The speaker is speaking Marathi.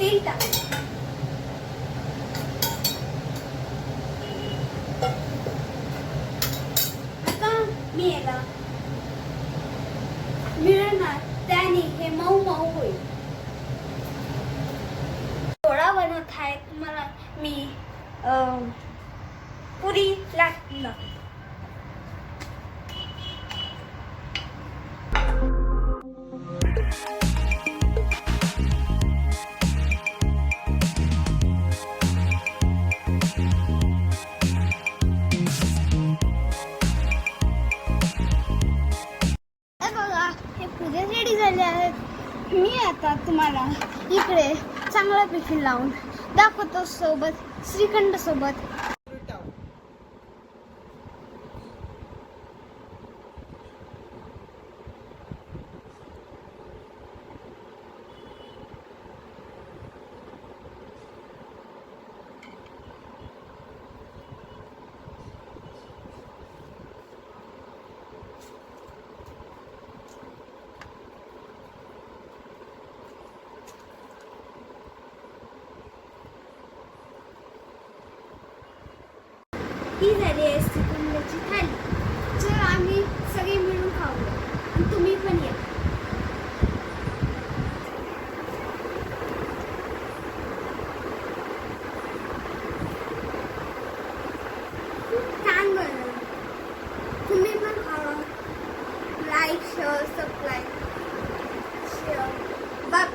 तेल टाक. आता मी याला मिळणार त्याने हे मऊ मऊ होईल. थोडा बनवत आहे तुम्हाला मी पुरी लाटणं. हे पुरे रेडी झाले आहेत. मी आता तुम्हाला इकडे चांगला पिठील लावून दाखवतो, सोबत श्रीखंड सोबत. ही झाली आहे श्रीखंडाची थाली. जर आम्ही सगळे मिळून खाऊ आणि तुम्ही पण या. खूप छान बनवलं. तुम्ही पण खावा. Like share subscribe share. Bye.